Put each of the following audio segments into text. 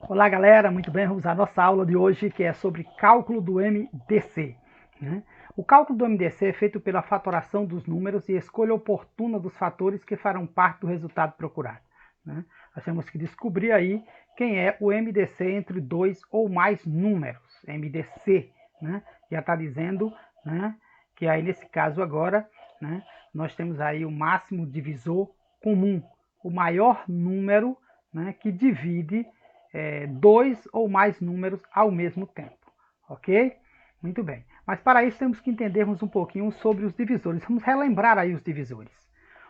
Olá galera, muito bem, vamos à nossa aula de hoje que é sobre cálculo do MDC. Né? O cálculo do MDC é feito pela fatoração dos números e escolha oportuna dos fatores que farão parte do resultado procurado. Né? Nós temos que descobrir aí quem é o MDC entre dois ou mais números, MDC, né? Já está dizendo, né, que aí nesse caso agora, né, nós temos aí o máximo divisor comum, o maior número, né, que divide dois ou mais números ao mesmo tempo, ok? Muito bem, mas para isso temos que entendermos um pouquinho sobre os divisores. Vamos relembrar aí os divisores.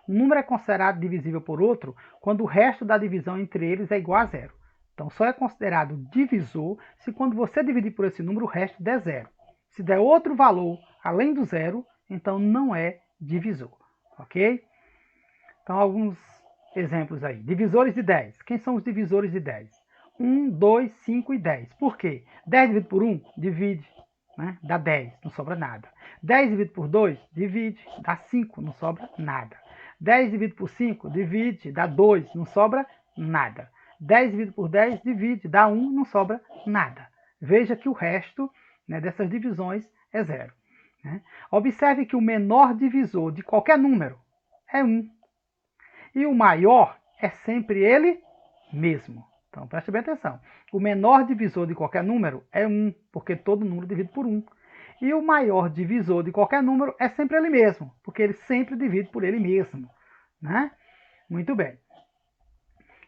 Um número é considerado divisível por outro quando o resto da divisão entre eles é igual a zero. Então só é considerado divisor se quando você dividir por esse número o resto der zero. Se der outro valor além do zero, então não é divisor, ok? Então alguns exemplos aí. Divisores de 10. Quem são os divisores de 10? 1, 2, 5 e 10. Por quê? 10 dividido por 1, divide, né? Dá 10, não sobra nada. 10 dividido por 2, divide, dá 5, não sobra nada. 10 dividido por 5, divide, dá 2, não sobra nada. 10 dividido por 10, divide, dá 1, não sobra nada. Veja que o resto, né, dessas divisões é zero. Né? Observe que o menor divisor de qualquer número é 1. E o maior é sempre ele mesmo. Então, preste bem atenção. O menor divisor de qualquer número é 1, porque todo número divide por 1. E o maior divisor de qualquer número é sempre ele mesmo, porque ele sempre divide por ele mesmo. Né? Muito bem.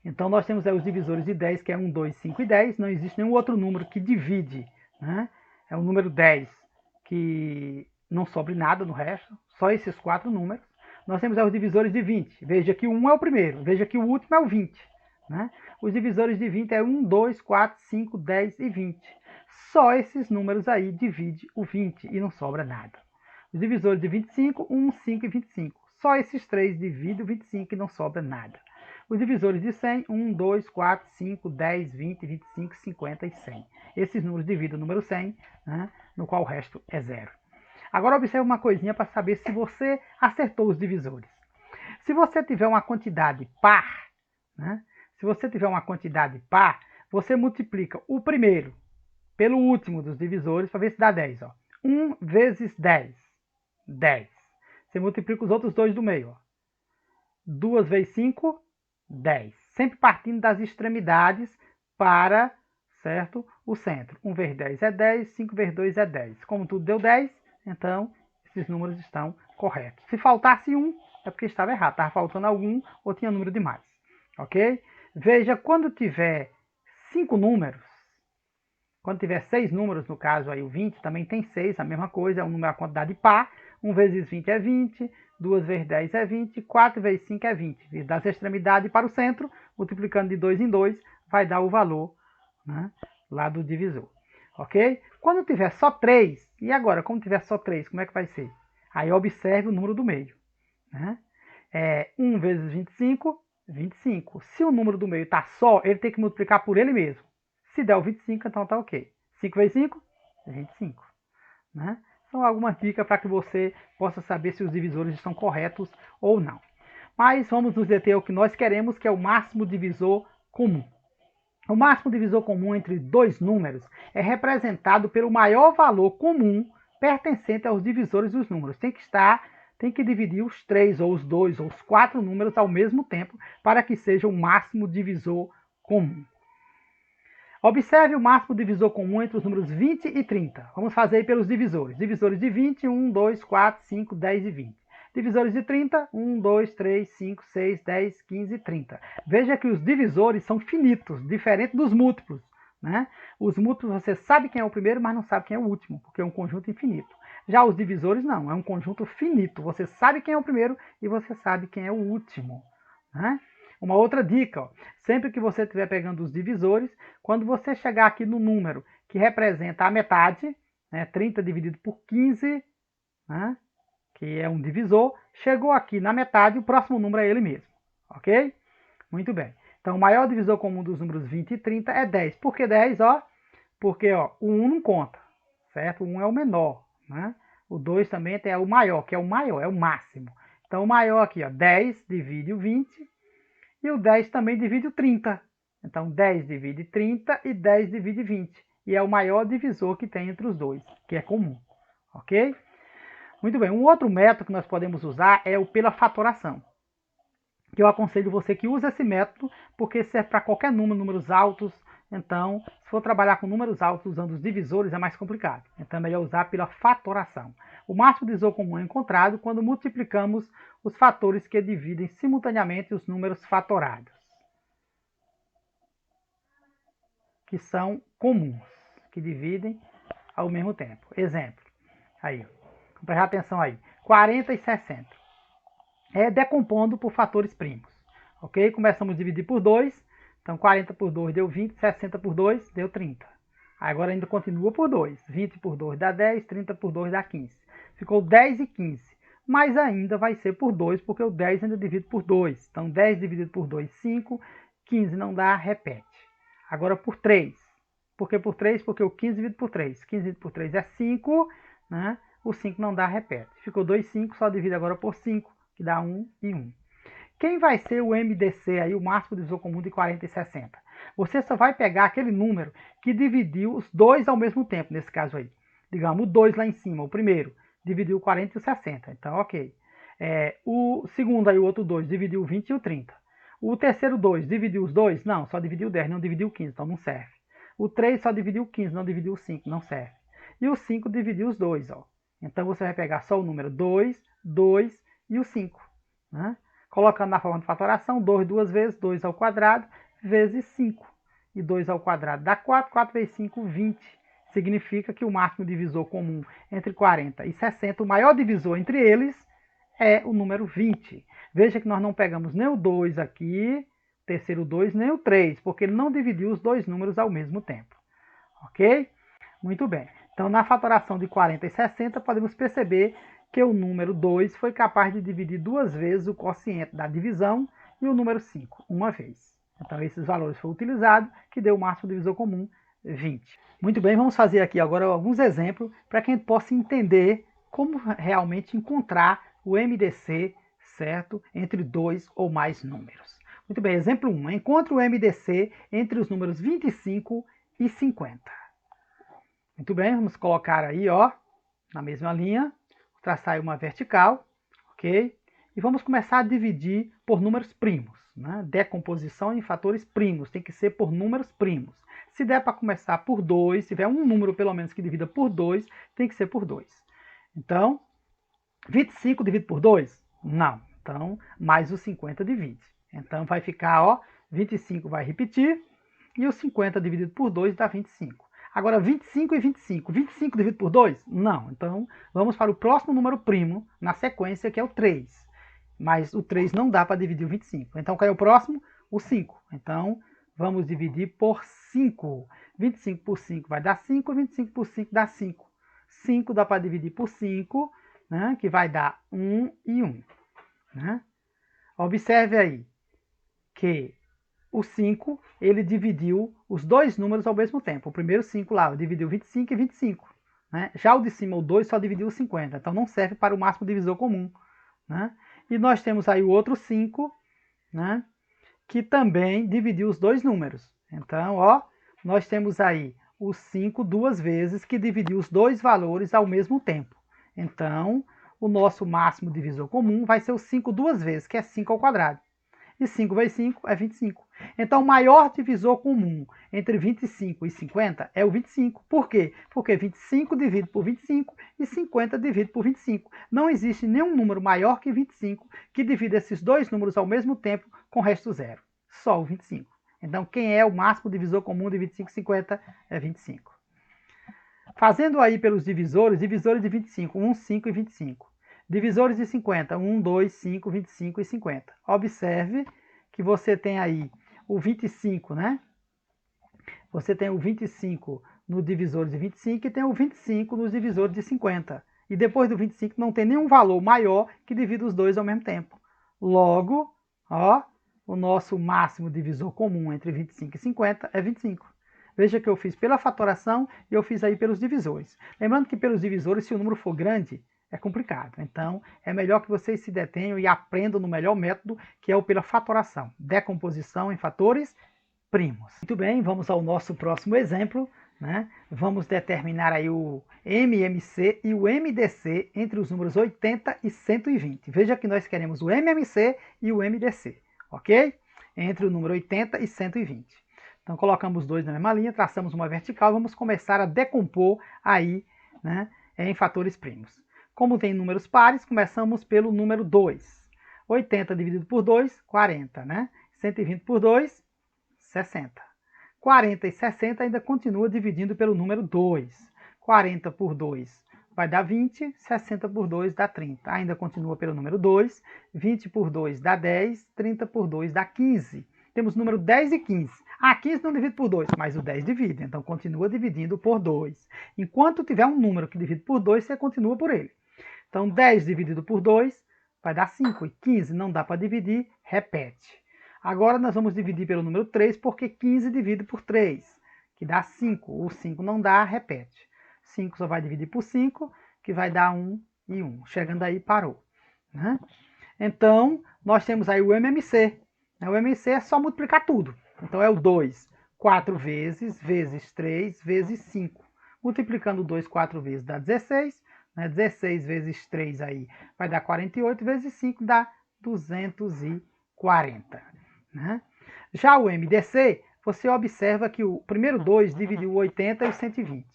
Então, nós temos aí os divisores de 10, que é 1, 2, 5 e 10. Não existe nenhum outro número que divide. Né? É o número 10, que não sobre nada no resto, só esses 4 números. Nós temos aí os divisores de 20. Veja que o 1 é o primeiro, veja que o último é o 20. Né? Os divisores de 20 é 1, 2, 4, 5, 10 e 20. Só esses números aí divide o 20 e não sobra nada. Os divisores de 25, 1, 5 e 25. Só esses três dividem o 25 e não sobra nada. Os divisores de 100, 1, 2, 4, 5, 10, 20, 25, 50 e 100. Esses números dividem o número 100, né, no qual o resto é zero. Agora observe uma coisinha para saber se você acertou os divisores. Se você tiver uma quantidade par, né, se você tiver uma quantidade par, você multiplica o primeiro pelo último dos divisores para ver se dá 10. Ó. 1 vezes 10, 10. Você multiplica os outros dois do meio. Ó. 2 vezes 5, 10. Sempre partindo das extremidades para, certo, o centro. 1 vezes 10 é 10, 5 vezes 2 é 10. Como tudo deu 10, então esses números estão corretos. Se faltasse um, é porque estava errado. Estava faltando algum ou tinha número demais. Ok? Veja, quando tiver 5 números, quando tiver 6 números, no caso aí o 20 também tem 6, a mesma coisa, é um número, a quantidade par. 1 vezes 20 é 20, 2 vezes 10 é 20, 4 vezes 5 é 20. Das extremidades para o centro, multiplicando de 2 em 2, vai dar o valor, né, lá do divisor. Ok? Quando tiver só 3, e agora, quando tiver só 3, como é que vai ser? Aí observe o número do meio. Né? 1 vezes 25, 25. Se o número do meio está só, ele tem que multiplicar por ele mesmo. Se der o 25, então está ok. 5 vezes 5, 25. Né? São algumas dicas para que você possa saber se os divisores estão corretos ou não. Mas vamos nos deter ao que nós queremos, que é o máximo divisor comum. O máximo divisor comum entre dois números é representado pelo maior valor comum pertencente aos divisores dos números. Tem que dividir os 3, ou os 2, ou os 4 números ao mesmo tempo para que seja o máximo divisor comum. Observe o máximo divisor comum entre os números 20 e 30. Vamos fazer aí pelos divisores. Divisores de 20, 1, 2, 4, 5, 10 e 20. Divisores de 30, 1, 2, 3, 5, 6, 10, 15 e 30. Veja que os divisores são finitos, diferente dos múltiplos. Né? Os múltiplos você sabe quem é o primeiro, mas não sabe quem é o último, porque é um conjunto infinito. Já os divisores não, é um conjunto finito. Você sabe quem é o primeiro e você sabe quem é o último. Né? Uma outra dica, ó, sempre que você estiver pegando os divisores, quando você chegar aqui no número que representa a metade, né, 30 dividido por 15, né, que é um divisor, chegou aqui na metade, o próximo número é ele mesmo, ok? Muito bem. Então, o maior divisor comum dos números 20 e 30 é 10. Por que 10? Ó, porque ó, o 1 não conta, certo? O 1 é o menor, né? O 2 também é o maior, que é o maior, é o máximo. Então, o maior aqui, ó, 10 divide o 20, e o 10 também divide o 30. Então, 10 divide 30 e 10 divide 20. E é o maior divisor que tem entre os dois, que é comum. Ok? Muito bem. Um outro método que nós podemos usar é o pela fatoração. Que eu aconselho você que use esse método, porque serve para qualquer número, números altos. Então, se for trabalhar com números altos usando os divisores, é mais complicado. Então, é melhor usar pela fatoração. O máximo divisor comum é encontrado quando multiplicamos os fatores que dividem simultaneamente os números fatorados, que são comuns, que dividem ao mesmo tempo. Exemplo, aí, prestar atenção aí, 40 e 60. Decompondo por fatores primos. Ok? Começamos a dividir por 2. Então, 40 por 2 deu 20, 60 por 2 deu 30. Agora ainda continua por 2. 20 por 2 dá 10, 30 por 2 dá 15. Ficou 10 e 15. Mas ainda vai ser por 2, porque o 10 ainda divide por 2. Então, 10 dividido por 2, 5. 15 não dá, repete. Agora por 3. Por que por 3? Porque o 15 dividido por 3. 15 dividido por 3 é 5. Né? O 5 não dá, repete. Ficou 2, 5, só divide agora por 5. Que dá 1 e 1. Quem vai ser o MDC, aí, o máximo divisor comum de 40 e 60? Você só vai pegar aquele número que dividiu os dois ao mesmo tempo, nesse caso aí. Digamos, o 2 lá em cima, o primeiro, dividiu o 40 e o 60, então ok. O segundo aí, o outro 2, dividiu o 20 e o 30. O terceiro 2, dividiu os dois? Não, só dividiu o 10, não dividiu o 15, então não serve. O 3 só dividiu o 15, não dividiu o 5, não serve. E o 5 dividiu os dois, ó. Então você vai pegar só o número 2, 2 e o 5. Né? Colocando na forma de fatoração, 2 duas vezes, 2 ao quadrado, vezes 5. E 2 ao quadrado dá 4, 4 vezes 5, 20. Significa que o máximo divisor comum entre 40 e 60, o maior divisor entre eles, é o número 20. Veja que nós não pegamos nem o 2 aqui, o terceiro 2, nem o 3, porque ele não dividiu os dois números ao mesmo tempo. Ok? Muito bem. Então, na fatoração de 40 e 60, podemos perceber que o número 2 foi capaz de dividir duas vezes o quociente da divisão e o número 5, uma vez. Então, esses valores foram utilizados, que deu o máximo divisor comum, 20. Muito bem, vamos fazer aqui agora alguns exemplos para que a gente possa entender como realmente encontrar o MDC, certo, entre dois ou mais números. Muito bem, exemplo 1. Encontre o MDC entre os números 25 e 50. Muito bem, vamos colocar aí, ó, na mesma linha, traçar aí uma vertical, ok? E vamos começar a dividir por números primos, né? Decomposição em fatores primos, tem que ser por números primos. Se der para começar por 2, se tiver um número pelo menos que divida por 2, tem que ser por 2. Então, 25 dividido por 2? Não. Então, mais o 50 divide. Então, vai ficar, ó, 25 vai repetir, e o 50 dividido por 2 dá 25. Agora, 25 e 25. 25 dividido por 2? Não. Então, vamos para o próximo número primo, na sequência, que é o 3. Mas o 3 não dá para dividir o 25. Então, qual é o próximo? O 5. Então, vamos dividir por 5. 25 por 5 vai dar 5, 25 por 5 dá 5. 5 dá para dividir por 5, né, que vai dar 1 e 1. Né? Observe aí que o 5, ele dividiu os dois números ao mesmo tempo. O primeiro 5 lá, dividiu 25 e 25. Né? Já o de cima, o 2, só dividiu 50. Então, não serve para o máximo divisor comum. Né? E nós temos aí o outro 5, né, que também dividiu os dois números. Então, ó, nós temos aí o 5 duas vezes, que dividiu os dois valores ao mesmo tempo. Então, o nosso máximo divisor comum vai ser o 5 duas vezes, que é 5 ao quadrado. E 5 vezes 5 é 25. Então, o maior divisor comum entre 25 e 50 é o 25. Por quê? Porque 25 divide por 25 e 50 divide por 25. Não existe nenhum número maior que 25 que divida esses dois números ao mesmo tempo com resto zero. Só o 25. Então, quem é o máximo divisor comum de 25 e 50 é 25. Fazendo aí pelos divisores, divisores de 25, 1, 5 e 25. Divisores de 50, 1, 2, 5, 25 e 50. Observe que você tem aí o 25, né? Você tem o 25 no divisor de 25 e tem o 25 nos divisores de 50. E depois do 25 não tem nenhum valor maior que divida os dois ao mesmo tempo. Logo, ó, o nosso máximo divisor comum entre 25 e 50 é 25. Veja que eu fiz pela fatoração e eu fiz aí pelos divisores. Lembrando que pelos divisores, se o número for grande, é complicado. Então, é melhor que vocês se detenham e aprendam no melhor método, que é o pela fatoração. Decomposição em fatores primos. Muito bem, vamos ao nosso próximo exemplo, né? Vamos determinar aí o MMC e o MDC entre os números 80 e 120. Veja que nós queremos o MMC e o MDC, ok? Entre o número 80 e 120. Então colocamos os dois na mesma linha, traçamos uma vertical, vamos começar a decompor aí, né, em fatores primos. Como tem números pares, começamos pelo número 2. 80 dividido por 2, 40, né? 120 por 2, 60. 40 e 60 ainda continua dividindo pelo número 2. 40 por 2 vai dar 20, 60 por 2 dá 30. Ainda continua pelo número 2, 20 por 2 dá 10, 30 por 2 dá 15. Temos o número 10 e 15. 15 não divide por 2, mas o 10 divide, então continua dividindo por 2. Enquanto tiver um número que divide por 2, você continua por ele. Então 10 dividido por 2 vai dar 5, e 15 não dá para dividir, repete. Agora nós vamos dividir pelo número 3, porque 15 divide por 3, que dá 5. O 5 não dá, repete. 5 só vai dividir por 5, que vai dar 1 e 1. Chegando aí, parou, né? Então, nós temos aí o MMC. O MMC é só multiplicar tudo. Então, é o 2, 4 vezes 3, vezes 5. Multiplicando 2 4 vezes dá 16. Né? 16 vezes 3 aí vai dar 48, vezes 5 dá 240. Né? Já o MDC, você observa que o primeiro 2 dividiu o 80 e o 120.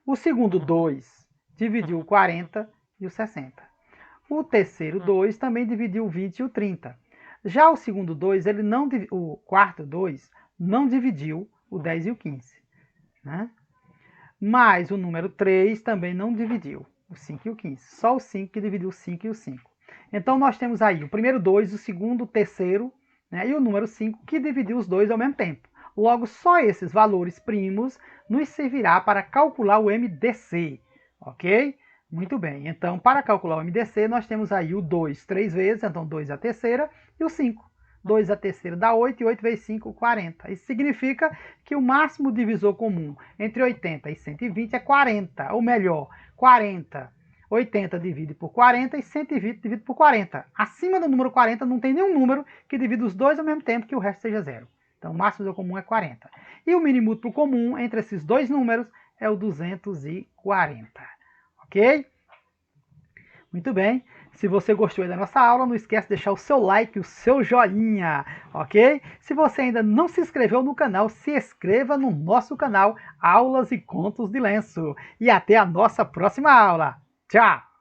O segundo 2 dividiu o 40 e o 60. O terceiro 2 também dividiu o 20 e o 30. Já o segundo 2, o quarto 2, não dividiu o 10 e o 15. Né? Mas o número 3 também não dividiu o 5 e o 15. Só o 5 que dividiu o 5 e o 5. Então nós temos aí o primeiro 2, o segundo, o terceiro, né, e o número 5 que dividiu os dois ao mesmo tempo. Logo, só esses valores primos nos servirá para calcular o MDC, ok? Muito bem, então para calcular o MDC nós temos aí o 2 3 vezes, então 2 a terceira, e o 5. 2 a terceira dá 8, e 8 vezes 5, 40. Isso significa que o máximo divisor comum entre 80 e 120 é 40, ou melhor, 40. 80 divide por 40 e 120 divide por 40. Acima do número 40 não tem nenhum número que divida os dois ao mesmo tempo que o resto seja zero. Então o máximo divisor comum é 40. E o mini múltiplo comum entre esses dois números é o 240. Ok? Muito bem. Se você gostou da nossa aula, não esquece de deixar o seu like, o seu joinha, ok? Se você ainda não se inscreveu no canal, se inscreva no nosso canal Aulas e Contos de Lenço. E até a nossa próxima aula. Tchau!